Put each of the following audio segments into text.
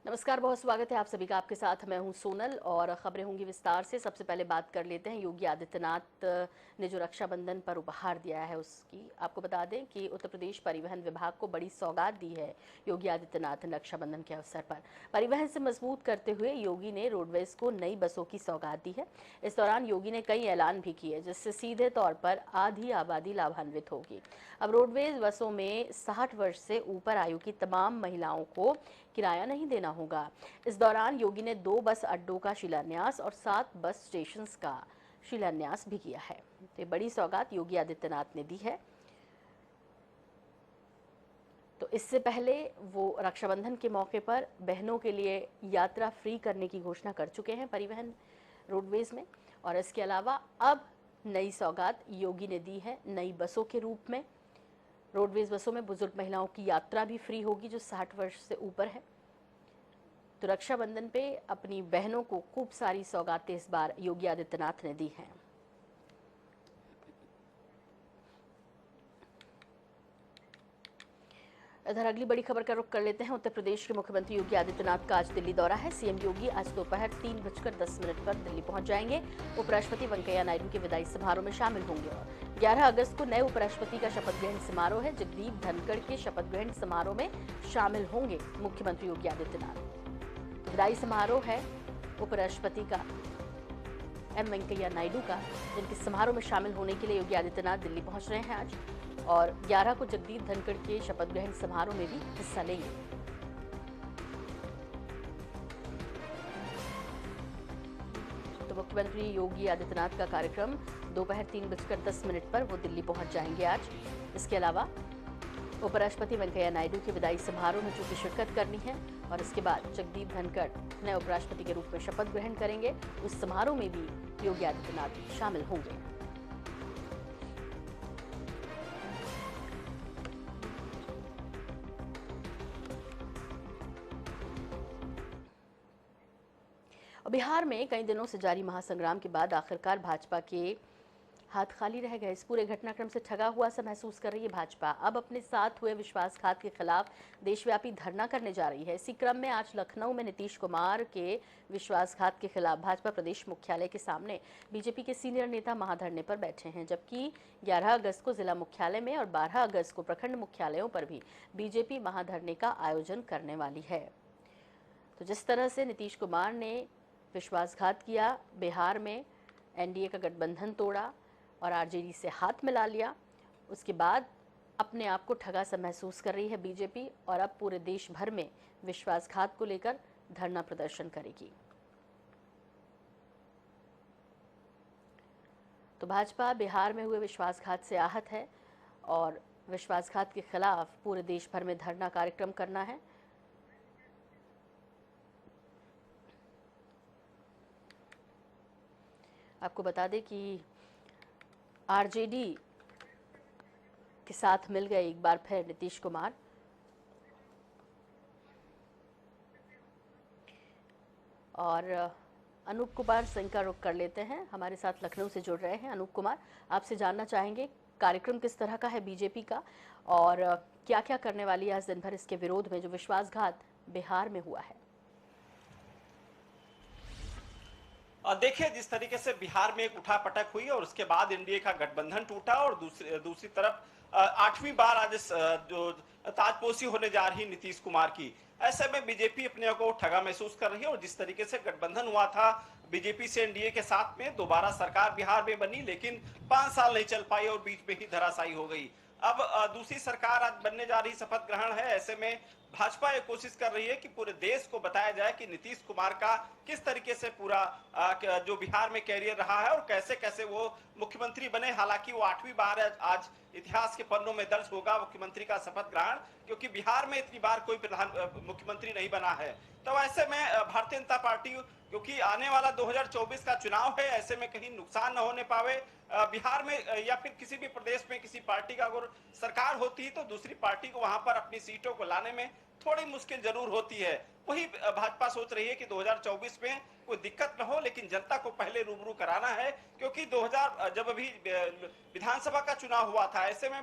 नमस्कार, बहुत स्वागत है आप सभी का। आपके साथ मैं हूं सोनल और खबरें होंगी विस्तार से। सबसे पहले बात कर लेते हैं योगी आदित्यनाथ ने जो रक्षाबंधन पर उपहार दिया है उसकी। आपको बता दें कि उत्तर प्रदेश परिवहन विभाग को बड़ी सौगात दी है योगी आदित्यनाथ ने रक्षाबंधन के अवसर पर। परिवहन से मजबूत करते हुए योगी ने रोडवेज को नई बसों की सौगात दी है। इस दौरान योगी ने कई ऐलान भी किए जिससे सीधे तौर पर आधी आबादी लाभान्वित होगी। अब रोडवेज बसों में 60 वर्ष से ऊपर आयु की तमाम महिलाओं को किराया नहीं देना होगा। इस दौरान योगी ने 2 बस अड्डों का शिलान्यास और 7 बस स्टेशन का शिलान्यास भी किया है। तो बड़ी सौगात योगी आदित्यनाथ ने दी है। तो इससे पहले वो रक्षाबंधन के मौके पर बहनों के लिए यात्रा फ्री करने की घोषणा कर चुके हैं परिवहन रोडवेज में। और इसके अलावा अब नई सौगात योगी ने दी है नई बसों के रूप में। रोडवेज बसों में बुजुर्ग महिलाओं की यात्रा भी फ्री होगी जो 60 वर्ष से ऊपर है। तो रक्षाबंधन पे अपनी बहनों को खूब सारी सौगातें इस बार योगी आदित्यनाथ ने दी हैं। इधर अगली बड़ी खबर का रुख कर लेते हैं। उत्तर प्रदेश के मुख्यमंत्री योगी आदित्यनाथ का आज दिल्ली दौरा है। सीएम योगी आज दोपहर 3:10 पर दिल्ली पहुंच जाएंगे। उपराष्ट्रपति वेंकैया नायडू के विदाई समारोह में शामिल होंगे। और 11 अगस्त को नए उपराष्ट्रपति का शपथ ग्रहण समारोह है। जगदीप धनखड़ के शपथ ग्रहण समारोह में शामिल होंगे मुख्यमंत्री योगी आदित्यनाथ। विदाई समारोह है उपराष्ट्रपति का एम वेंकैया नायडू का, जिनके समारोह में शामिल होने के लिए योगी आदित्यनाथ दिल्ली पहुंच रहे हैं आज। और 11 को जगदीप धनखड़ के शपथ ग्रहण समारोह में भी हिस्सा लेंगे। तो मुख्यमंत्री योगी आदित्यनाथ का कार्यक्रम दोपहर 3:10 पर वो दिल्ली पहुंच जाएंगे आज। इसके अलावा उपराष्ट्रपति वेंकैया नायडू के विदाई समारोह में चूंकि शिरकत करनी है और इसके बाद जगदीप धनखड़ नए उपराष्ट्रपति के रूप में शपथ ग्रहण करेंगे, उस समारोह में भी योगी आदित्यनाथ शामिल होंगे। बिहार में कई दिनों से जारी महासंग्राम के बाद आखिरकार भाजपा के हाथ खाली रह गए। इस पूरे घटनाक्रम से ठगा हुआ सा महसूस कर रही है भाजपा। अब अपने साथ हुए विश्वासघात के खिलाफ देशव्यापी धरना करने जा रही है। इसी क्रम में आज लखनऊ में नीतीश कुमार के विश्वासघात के खिलाफ भाजपा प्रदेश मुख्यालय के सामने बीजेपी के सीनियर नेता महाधरने पर बैठे हैं। जबकि 11 अगस्त को जिला मुख्यालय में और 12 अगस्त को प्रखंड मुख्यालयों पर भी बीजेपी महाधरने का आयोजन करने वाली है। तो जिस तरह से नीतीश कुमार ने विश्वासघात किया, बिहार में एनडीए का गठबंधन तोड़ा और आरजेडी से हाथ मिला लिया, उसके बाद अपने आप को ठगा सा महसूस कर रही है बीजेपी और अब पूरे देश भर में विश्वासघात को लेकर धरना प्रदर्शन करेगी। तो भाजपा बिहार में हुए विश्वासघात से आहत है और विश्वासघात के खिलाफ पूरे देश भर में धरना कार्यक्रम करना है। आपको बता दें कि आरजेडी के साथ मिल गए एक बार फिर नीतीश कुमार। और अनूप कुमार सिंह का रुख कर लेते हैं, हमारे साथ लखनऊ से जुड़ रहे हैं। अनूप कुमार, आपसे जानना चाहेंगे कार्यक्रम किस तरह का है बीजेपी का और क्या क्या करने वाली है आज दिन भर इसके विरोध में जो विश्वासघात बिहार में हुआ है। देखिए, जिस तरीके से बिहार में एक उठापटक हुई और उसके बाद एनडीए का गठबंधन टूटा और दूसरी तरफ 8वीं बार आज जो ताजपोशी होने जा रही नीतीश कुमार की, ऐसे में बीजेपी अपने को ठगा महसूस कर रही है। और जिस तरीके से गठबंधन हुआ था बीजेपी से एनडीए के साथ में, दोबारा सरकार बिहार में बनी लेकिन 5 साल नहीं चल पाई और बीच में ही धराशायी हो गई। अब दूसरी सरकार आज बनने जा रही, शपथ ग्रहण है। ऐसे में भाजपा ये कोशिश कर रही है कि पूरे देश को बताया जाए कि नीतीश कुमार का किस तरीके से पूरा जो बिहार में कैरियर रहा है और कैसे कैसे वो मुख्यमंत्री बने। हालांकि वो 8वीं बार आज इतिहास के पन्नों में दर्ज होगा मुख्यमंत्री का शपथ ग्रहण, क्योंकि बिहार में इतनी बार कोई मुख्यमंत्री नहीं बना है। तो ऐसे में भारतीय जनता पार्टी, क्योंकि आने वाला 2024 का चुनाव है, ऐसे में कहीं नुकसान न होने पावे बिहार में या फिर किसी भी प्रदेश में किसी पार्टी का अगर सरकार होती तो दूसरी पार्टी को वहां पर अपनी सीटों को लाने में थोड़ी मुश्किल जरूर होती है। वही भाजपा सोच रही है कि 2024 में कोई दिक्कत न हो, लेकिन जनता को पहले रूबरू कराना है, क्योंकि 2000 जब अभी विधानसभा का चुनाव हुआ था, ऐसे में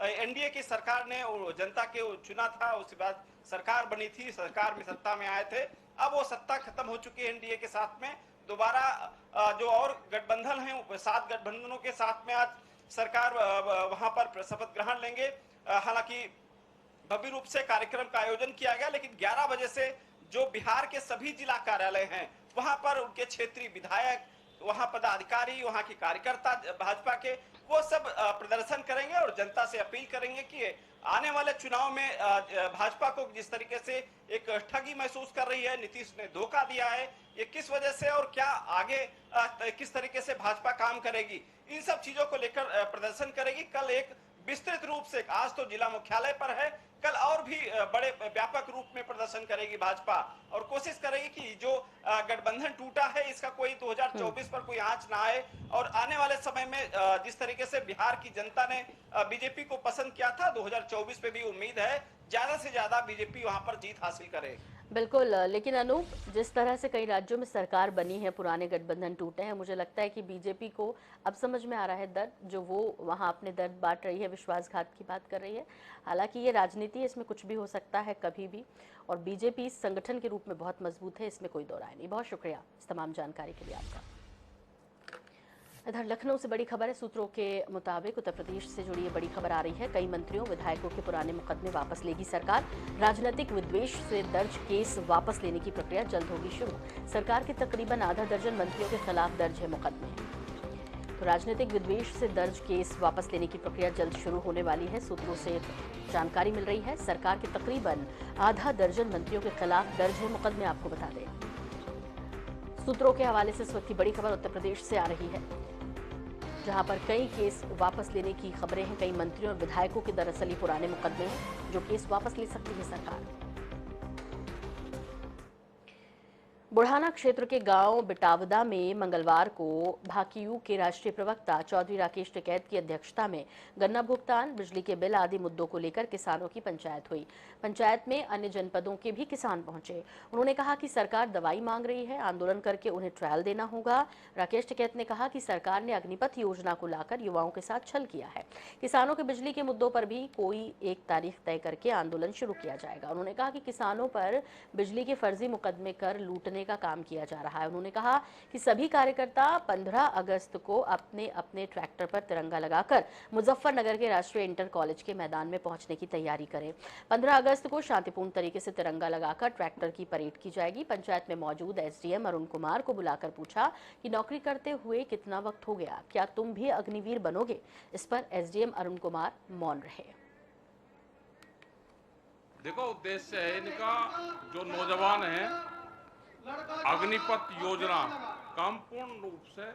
एनडीए की सरकार ने जनता के चुना था, उसके बाद सरकार बनी थी, सरकार में सत्ता में आए थे। अब वो सत्ता खत्म हो चुकी है एनडीए के साथ में, दोबारा जो और गठबंधन है 7 गठबंधनों के साथ में आज सरकार वहां पर शपथ ग्रहण लेंगे। हालांकि भव्य रूप से कार्यक्रम का आयोजन किया गया, लेकिन 11 बजे से जो बिहार के सभी जिला कार्यालय हैं वहां पर उनके क्षेत्रीय विधायक, वहां पदाधिकारी, वहां के कार्यकर्ता भाजपा के, वो सब प्रदर्शन करेंगे और जनता से अपील करेंगे कि आने वाले चुनाव में भाजपा को जिस तरीके से एक ठगी महसूस कर रही है, नीतीश ने धोखा दिया है, ये किस वजह से और क्या आगे किस तरीके से भाजपा काम करेगी, इन सब चीजों को लेकर प्रदर्शन करेगी। कल एक विस्तृत रूप से, आज तो जिला मुख्यालय पर है, कल और भी बड़े व्यापक रूप में प्रदर्शन करेगी भाजपा और कोशिश करेगी कि जो गठबंधन टूटा है इसका कोई 2024 पर कोई आंच ना आए। और आने वाले समय में जिस तरीके से बिहार की जनता ने बीजेपी को पसंद किया था, 2024 पे भी उम्मीद है ज्यादा से ज्यादा बीजेपी वहां पर जीत हासिल करे। बिल्कुल, लेकिन अनूप, जिस तरह से कई राज्यों में सरकार बनी है, पुराने गठबंधन टूटे हैं, मुझे लगता है कि बीजेपी को अब समझ में आ रहा है दर्द, जो वो वहाँ अपने दर्द बांट रही है, विश्वासघात की बात कर रही है। हालांकि ये राजनीति है, इसमें कुछ भी हो सकता है कभी भी, और बीजेपी इस संगठन के रूप में बहुत मजबूत है, इसमें कोई दो राय नहीं। बहुत शुक्रिया इस तमाम जानकारी के लिए आपका। इधर लखनऊ से बड़ी खबर है। सूत्रों के मुताबिक उत्तर प्रदेश से जुड़ी ये बड़ी खबर आ रही है। कई मंत्रियों विधायकों के पुराने मुकदमे वापस लेगी सरकार। राजनीतिक विद्वेष से दर्ज केस वापस लेने की प्रक्रिया जल्द होगी शुरू। सरकार के तकरीबन आधा दर्जन मंत्रियों के खिलाफ दर्ज है मुकदमे। तो राजनीतिक विद्वेष से दर्ज केस वापस लेने की प्रक्रिया जल्द शुरू होने वाली है। सूत्रों से जानकारी मिल रही है, सरकार के तकरीबन आधा दर्जन मंत्रियों के खिलाफ दर्ज है मुकदमे। आपको बता दें, सूत्रों के हवाले से इस वक्त की बड़ी खबर उत्तर प्रदेश से आ रही है, जहां पर कई केस वापस लेने की खबरें हैं। कई मंत्रियों और विधायकों के दरअसल ये पुराने मुकदमे हैं, जो केस वापस ले सकती है सरकार। बुढ़ाना क्षेत्र के गांव बिटावदा में मंगलवार को भाकियू के राष्ट्रीय प्रवक्ता चौधरी राकेश टिकैत की अध्यक्षता में गन्ना भुगतान, बिजली के बिल आदि मुद्दों को लेकर किसानों की पंचायत हुई। पंचायत में अन्य जनपदों के भी किसान पहुंचे। उन्होंने कहा कि सरकार दवाई मांग रही है, आंदोलन करके उन्हें ट्रायल देना होगा। राकेश टिकैत ने कहा कि सरकार ने अग्निपथ योजना को लाकर युवाओं के साथ छल किया है। किसानों के बिजली के मुद्दों पर भी कोई एक तारीख तय करके आंदोलन शुरू किया जाएगा। उन्होंने कहा कि किसानों पर बिजली के फर्जी मुकदमे कर लूटने का काम किया जा रहा है। उन्होंने कहा कि सभी कार्यकर्ता 15 अगस्त को अपने अपने ट्रैक्टर पर तिरंगा लगाकर मुजफ्फरनगर के राष्ट्रीय इंटर कॉलेज के मैदान में पहुंचने की तैयारी करें। 15 अगस्त को शांतिपूर्ण तरीके से तिरंगा लगाकर ट्रैक्टर की परेड की जाएगी। पंचायत में मौजूद एसडीएम अरुण कुमार को बुलाकर पूछा कि नौकरी करते हुए कितना वक्त हो गया, क्या तुम भी अग्निवीर बनोगे? इस पर एसडीएम अरुण कुमार मौन रहे। देखो, उद्देश्य है इनका, जो नौजवान हैं, अग्निपथ योजना काम पूर्ण रूप से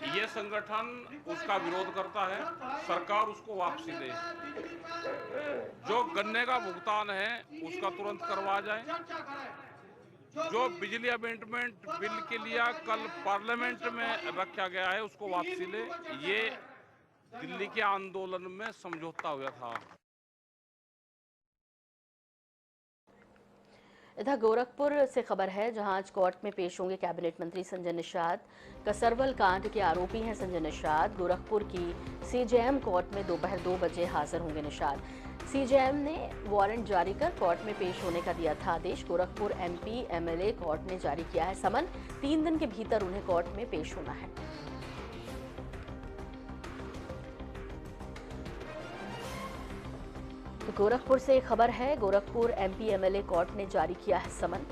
ये संगठन उसका विरोध करता है। सरकार उसको वापसी दे। जो गन्ने का भुगतान है उसका तुरंत करवा जाए। जो बिजली अमेंडमेंट बिल के लिए कल पार्लियामेंट में रखा गया है उसको वापसी ले। ये दिल्ली के आंदोलन में समझौता हुआ था। इधर गोरखपुर से खबर है, जहां आज कोर्ट में पेश होंगे कैबिनेट मंत्री संजय निषाद। कसरवल कांड के आरोपी हैं संजय निषाद। गोरखपुर की सीजेएम कोर्ट में दोपहर 2 बजे हाजिर होंगे निषाद। सीजेएम ने वारंट जारी कर कोर्ट में पेश होने का दिया था आदेश। गोरखपुर एमपी एमएलए कोर्ट ने जारी किया है समन। 3 दिन के भीतर उन्हें कोर्ट में पेश होना है। तो गोरखपुर से खबर है, गोरखपुर एमपी एमएलए कोर्ट ने जारी किया है समन।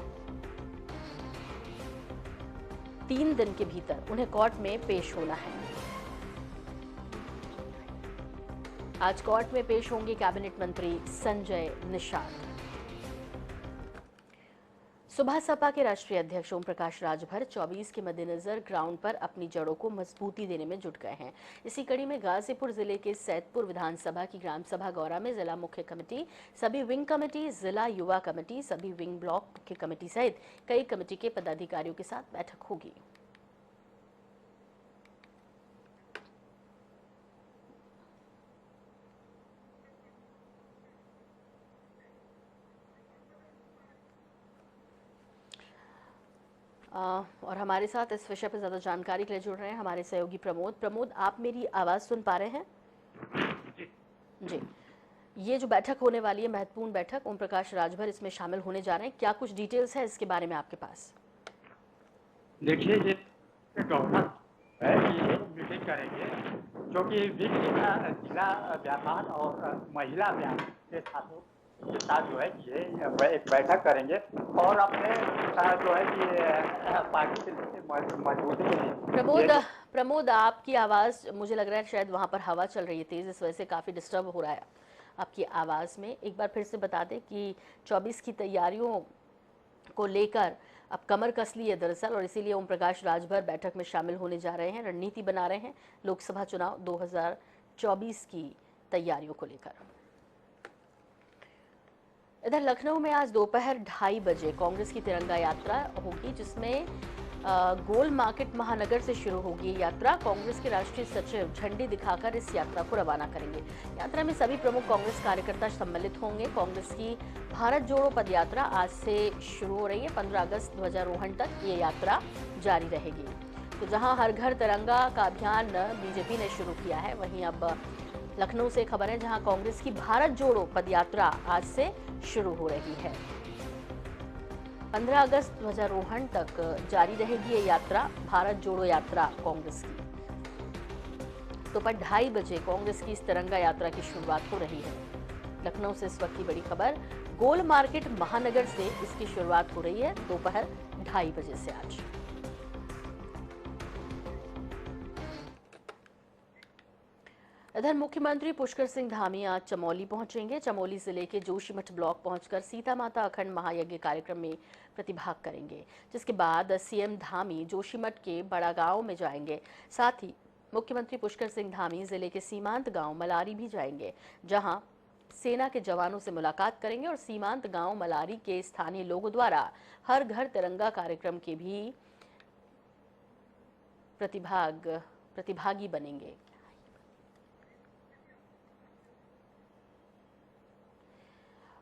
3 दिन के भीतर उन्हें कोर्ट में पेश होना है। आज कोर्ट में पेश होंगे कैबिनेट मंत्री संजय निषाद। सुबह सपा के राष्ट्रीय अध्यक्ष ओम प्रकाश राजभर 24 के मद्देनजर ग्राउंड पर अपनी जड़ों को मजबूती देने में जुट गए हैं। इसी कड़ी में गाजीपुर जिले के सैदपुर विधानसभा की ग्राम सभा गौरा में जिला मुख्य कमेटी, सभी विंग कमेटी, जिला युवा कमेटी, सभी विंग ब्लॉक के कमेटी सहित कई कमेटी के पदाधिकारियों के साथ बैठक होगी। और हमारे साथ इस विषय पर ज़्यादा जानकारी के लिए जुड़ रहे हैं हमारे सहयोगी प्रमोद। प्रमोद, आप मेरी आवाज़ सुन पा रहे हैं? जी। ये जो बैठक होने वाली है, महत्वपूर्ण बैठक, ओम प्रकाश राजभर इसमें शामिल होने जा रहे हैं, क्या कुछ डिटेल्स है इसके बारे में आपके पास? देखिए, ये गवर्नर है ये मीटिंग करेंगे, जो कि जिला व्यापार और महिला व्यापार के साथ जो है ये एक बैठक करेंगे और अपने जो है कि पार्टी के मजबूती। प्रमोद, आपकी आवाज़, मुझे लग रहा है शायद वहाँ पर हवा चल रही है तेज़, इस वजह से काफ़ी डिस्टर्ब हो रहा है आपकी आवाज़ में। एक बार फिर से बता दें कि 24 की तैयारियों को लेकर अब कमर कस ली है दरअसल, और इसीलिए ओम प्रकाश राजभर बैठक में शामिल होने जा रहे हैं, रणनीति बना रहे हैं लोकसभा चुनाव 2024 की तैयारियों को लेकर। इधर लखनऊ में आज दोपहर 2:30 बजे कांग्रेस की तिरंगा यात्रा होगी, जिसमें गोल मार्केट महानगर से शुरू होगी ये यात्रा। कांग्रेस के राष्ट्रीय सचिव झंडी दिखाकर इस यात्रा को रवाना करेंगे। यात्रा में सभी प्रमुख कांग्रेस कार्यकर्ता सम्मिलित होंगे। कांग्रेस की भारत जोड़ो पदयात्रा आज से शुरू हो रही है। 15 अगस्त ध्वजारोहण तक ये यात्रा जारी रहेगी। तो जहां हर घर तिरंगा का अभियान बीजेपी ने शुरू किया है, वहीं अब लखनऊ से खबर है जहां कांग्रेस की भारत जोड़ो पदयात्रा आज से शुरू हो रही है। 15 अगस्त ध्वजारोहण तक जारी रहेगी ये यात्रा, भारत जोड़ो यात्रा कांग्रेस की। दोपहर 2:30 बजे कांग्रेस की इस तिरंगा यात्रा की शुरुआत हो रही है। लखनऊ से इस वक्त की बड़ी खबर, गोल मार्केट महानगर से इसकी शुरुआत हो रही है दोपहर 2:30 बजे से आज। इधर मुख्यमंत्री पुष्कर सिंह धामी आज चमोली पहुंचेंगे। चमोली जिले के जोशीमठ ब्लॉक पहुंचकर सीता माता अखंड महायज्ञ कार्यक्रम में प्रतिभाग करेंगे, जिसके बाद सीएम धामी जोशीमठ के बड़ा गांव में जाएंगे। साथ ही मुख्यमंत्री पुष्कर सिंह धामी जिले के सीमांत गांव मलारी भी जाएंगे, जहां सेना के जवानों से मुलाकात करेंगे और सीमांत गांव मलारी के स्थानीय लोगों द्वारा हर घर तिरंगा कार्यक्रम के भी प्रतिभागी बनेंगे।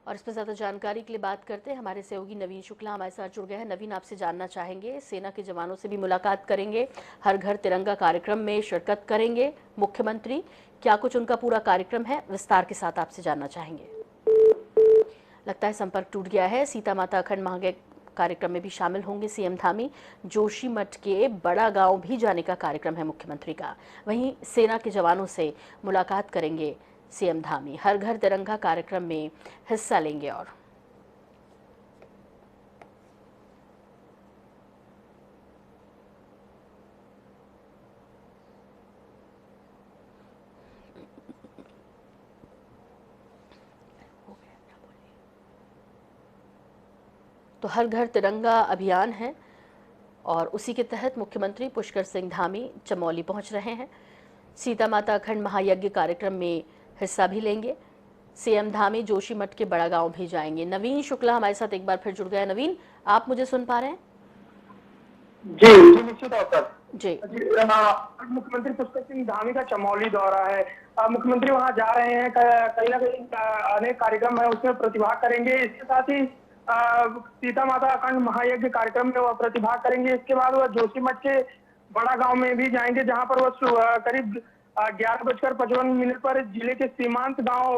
और इस पर ज़्यादा जानकारी के लिए बात करते हैं, हमारे सहयोगी नवीन शुक्ला हमारे साथ जुड़ गए हैं। नवीन, आपसे जानना चाहेंगे, सेना के जवानों से भी मुलाकात करेंगे, हर घर तिरंगा कार्यक्रम में शिरकत करेंगे मुख्यमंत्री, क्या कुछ उनका पूरा कार्यक्रम है, विस्तार के साथ आपसे जानना चाहेंगे। लगता है संपर्क टूट गया है। सीता माता अखंड महायज्ञ कार्यक्रम में भी शामिल होंगे सीएम धामी। जोशीमठ के बड़ा गांव भी जाने का कार्यक्रम है मुख्यमंत्री का। वहीं सेना के जवानों से मुलाकात करेंगे सीएम धामी, हर घर तिरंगा कार्यक्रम में हिस्सा लेंगे। और तो हर घर तिरंगा अभियान है और उसी के तहत मुख्यमंत्री पुष्कर सिंह धामी चमोली पहुंच रहे हैं। सीता माता अखंड महायज्ञ कार्यक्रम में हिस्सा भी लेंगे। सीएम धामी जोशीमठ के बड़ा गांव भी जाएंगे। नवीन शुक्ला हमारे साथ एक बार फिर जुड़ गया। नवीन, आप मुझे सुन पा रहे हैं? जी निश्चित तौर पर जी। मुख्यमंत्री पुष्कर सिंह धामी का चमोली दौरा है। मुख्यमंत्री वहां जा रहे हैं, कहीं ना कहीं अनेक कार्यक्रम है उसमें प्रतिभाग करेंगे। इसके साथ ही सीता माता अखंड महायज्ञ कार्यक्रम में वह प्रतिभाग करेंगे। इसके बाद वह जोशीमठ के बड़ा गांव में भी जाएंगे, जहां पर वह करीब 11:55 पर जिले के सीमांत गांव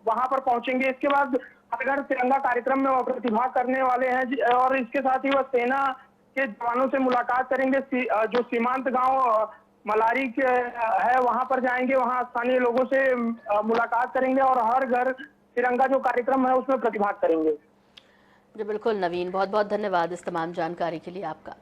वहां पर पहुंचेंगे। इसके बाद हर घर तिरंगा कार्यक्रम में वह प्रतिभाग करने वाले हैं और इसके साथ ही वह सेना के जवानों से मुलाकात करेंगे। जो सीमांत गांव मलारी के है वहां पर जाएंगे, वहां स्थानीय लोगों से मुलाकात करेंगे और हर घर तिरंगा जो कार्यक्रम है उसमें प्रतिभाग करेंगे। जी बिल्कुल नवीन, बहुत बहुत धन्यवाद इस तमाम जानकारी के लिए आपका।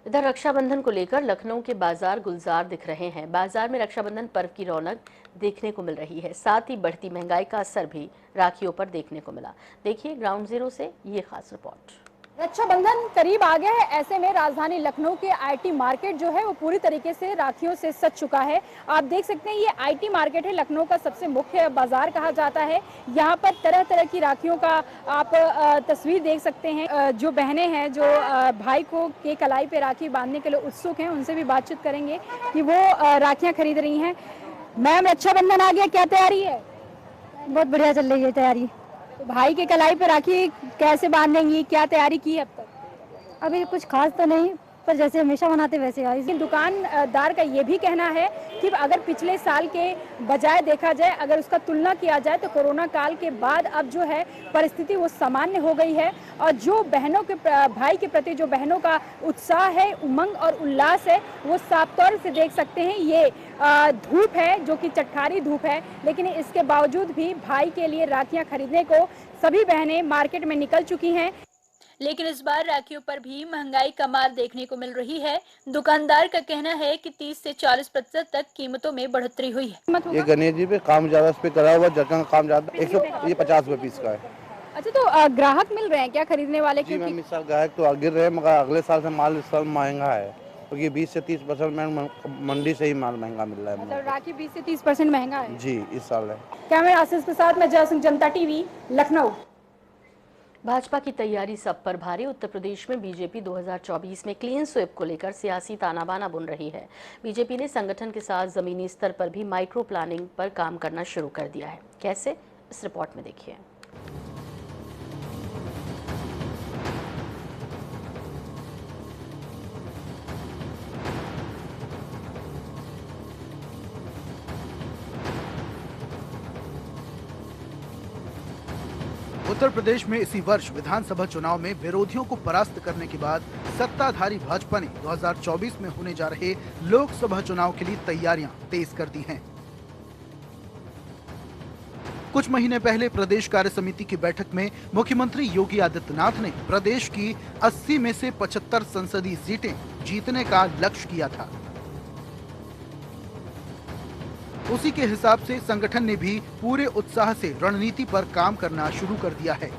इधर रक्षाबंधन को लेकर लखनऊ के बाजार गुलजार दिख रहे हैं। बाजार में रक्षाबंधन पर्व की रौनक देखने को मिल रही है, साथ ही बढ़ती महंगाई का असर भी राखियों पर देखने को मिला। देखिए ग्राउंड जीरो से ये खास रिपोर्ट। रक्षाबंधन करीब आ गया है, ऐसे में राजधानी लखनऊ के आईटी मार्केट जो है वो पूरी तरीके से राखियों से सज चुका है। आप देख सकते हैं ये आईटी मार्केट है, लखनऊ का सबसे मुख्य बाजार कहा जाता है। यहाँ पर तरह तरह की राखियों का आप तस्वीर देख सकते हैं। जो बहनें हैं जो भाई को के कलाई पे राखी बांधने के लिए उत्सुक हैं, उनसे भी बातचीत करेंगे कि वो राखियाँ खरीद रही हैं। मैम, रक्षाबंधन आ गया, क्या तैयारी है? बहुत बढ़िया चल रही है तैयारी। तो भाई के कलाई पे राखी कैसे बांधेंगी, क्या तैयारी की अब तक? अभी कुछ खास तो नहीं, पर जैसे हमेशा बनाते वैसे आई। लेकिन दुकानदार का ये भी कहना है कि अगर पिछले साल के बजाय देखा जाए, अगर उसका तुलना किया जाए तो कोरोना काल के बाद अब जो है परिस्थिति वो सामान्य हो गई है और जो बहनों के भाई के प्रति जो बहनों का उत्साह है, उमंग और उल्लास है, वो साफ तौर से देख सकते हैं। ये धूप है जो कि चटखारी धूप है, लेकिन इसके बावजूद भी भाई के लिए राखियां खरीदने को सभी बहनें मार्केट में निकल चुकी हैं। लेकिन इस बार राखियों पर भी महंगाई का मार देखने को मिल रही है। दुकानदार का कहना है कि 30 से 40% तक कीमतों में बढ़ोतरी हुई है। ये गणेश जी पे काम ज्यादा, इस पे करा हुआ जगह का काम ज्यादा। 150 रुपए पीस का है। अच्छा, तो ग्राहक मिल रहे हैं क्या खरीदने वाले? जी मैम, इस साल ग्राहक तो गिर रहे हैं, मगर अगले साल से माल इस साल महंगा है, क्योंकि 20 से 30% मंडी से ही माल महंगा मिल रहा है। मतलब राखी 20 से 30% महंगा है जी इस साल है। कैमरा आशीष के साथ मैं जय सिंह, जनता टीवी, लखनऊ। भाजपा की तैयारी सब पर भारी। उत्तर प्रदेश में बीजेपी 2024 में क्लीन स्वीप को लेकर सियासी तानाबाना बुन रही है। बीजेपी ने संगठन के साथ जमीनी स्तर पर भी माइक्रो प्लानिंग पर काम करना शुरू कर दिया है। कैसे, इस रिपोर्ट में देखिए। उत्तर प्रदेश में इसी वर्ष विधानसभा चुनाव में विरोधियों को परास्त करने के बाद सत्ताधारी भाजपा ने 2024 में होने जा रहे लोकसभा चुनाव के लिए तैयारियां तेज कर दी हैं। कुछ महीने पहले प्रदेश कार्य समिति की बैठक में मुख्यमंत्री योगी आदित्यनाथ ने प्रदेश की 80 में से 75 संसदीय सीटें जीतने का लक्ष्य किया था। उसी के हिसाब से संगठन ने भी पूरे उत्साह से रणनीति पर काम करना शुरू कर दिया है।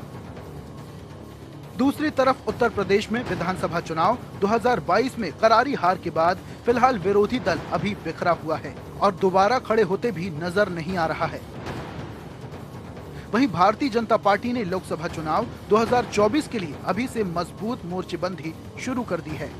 दूसरी तरफ उत्तर प्रदेश में विधानसभा चुनाव 2022 में करारी हार के बाद फिलहाल विरोधी दल अभी बिखरा हुआ है और दोबारा खड़े होते भी नजर नहीं आ रहा है। वहीं भारतीय जनता पार्टी ने लोकसभा चुनाव 2024 के लिए अभी से मजबूत मोर्चेबंदी शुरू कर दी है।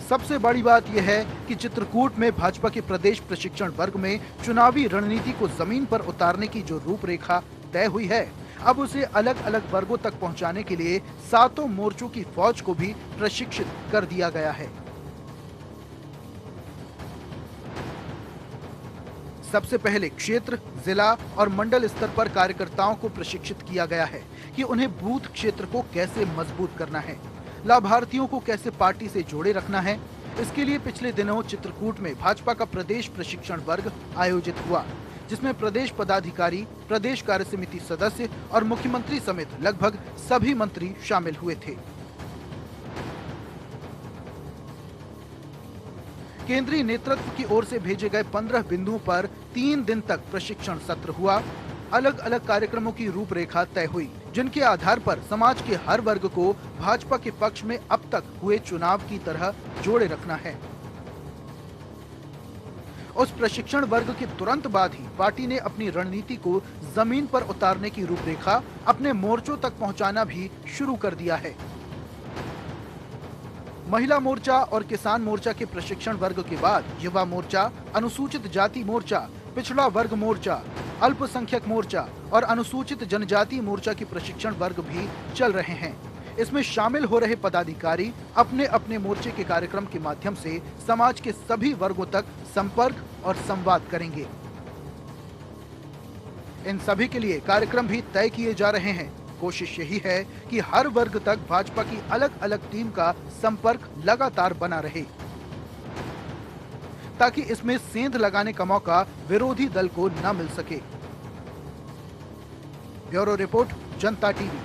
सबसे बड़ी बात यह है कि चित्रकूट में भाजपा के प्रदेश प्रशिक्षण वर्ग में चुनावी रणनीति को जमीन पर उतारने की जो रूपरेखा तय हुई है, अब उसे अलग अलग वर्गों तक पहुंचाने के लिए 7 मोर्चों की फौज को भी प्रशिक्षित कर दिया गया है। सबसे पहले क्षेत्र, जिला और मंडल स्तर पर कार्यकर्ताओं को प्रशिक्षित किया गया है कि उन्हें बूथ क्षेत्र को कैसे मजबूत करना है, लाभार्थियों को कैसे पार्टी से जोड़े रखना है। इसके लिए पिछले दिनों चित्रकूट में भाजपा का प्रदेश प्रशिक्षण वर्ग आयोजित हुआ, जिसमें प्रदेश पदाधिकारी, प्रदेश कार्य समिति सदस्य और मुख्यमंत्री समेत लगभग सभी मंत्री शामिल हुए थे। केंद्रीय नेतृत्व की ओर से भेजे गए 15 बिंदुओं पर 3 दिन तक प्रशिक्षण सत्र हुआ। अलग अलग कार्यक्रमों की रूपरेखा तय हुई, जिनके आधार पर समाज के हर वर्ग को भाजपा के पक्ष में अब तक हुए चुनाव की तरह जोड़े रखना है। उस प्रशिक्षण वर्ग के तुरंत बाद ही पार्टी ने अपनी रणनीति को जमीन पर उतारने की रूपरेखा अपने मोर्चों तक पहुंचाना भी शुरू कर दिया है। महिला मोर्चा और किसान मोर्चा के प्रशिक्षण वर्ग के बाद युवा मोर्चा, अनुसूचित जाति मोर्चा, पिछड़ा वर्ग मोर्चा, अल्पसंख्यक मोर्चा और अनुसूचित जनजाति मोर्चा के प्रशिक्षण वर्ग भी चल रहे हैं। इसमें शामिल हो रहे पदाधिकारी अपने अपने मोर्चे के कार्यक्रम के माध्यम से समाज के सभी वर्गों तक संपर्क और संवाद करेंगे। इन सभी के लिए कार्यक्रम भी तय किए जा रहे हैं। कोशिश यही है कि हर वर्ग तक भाजपा की अलग अलग टीम का संपर्क लगातार बना रहे, ताकि इसमें सेंध लगाने का मौका विरोधी दल को न मिल सके। ब्यूरो रिपोर्ट, जनता टीवी।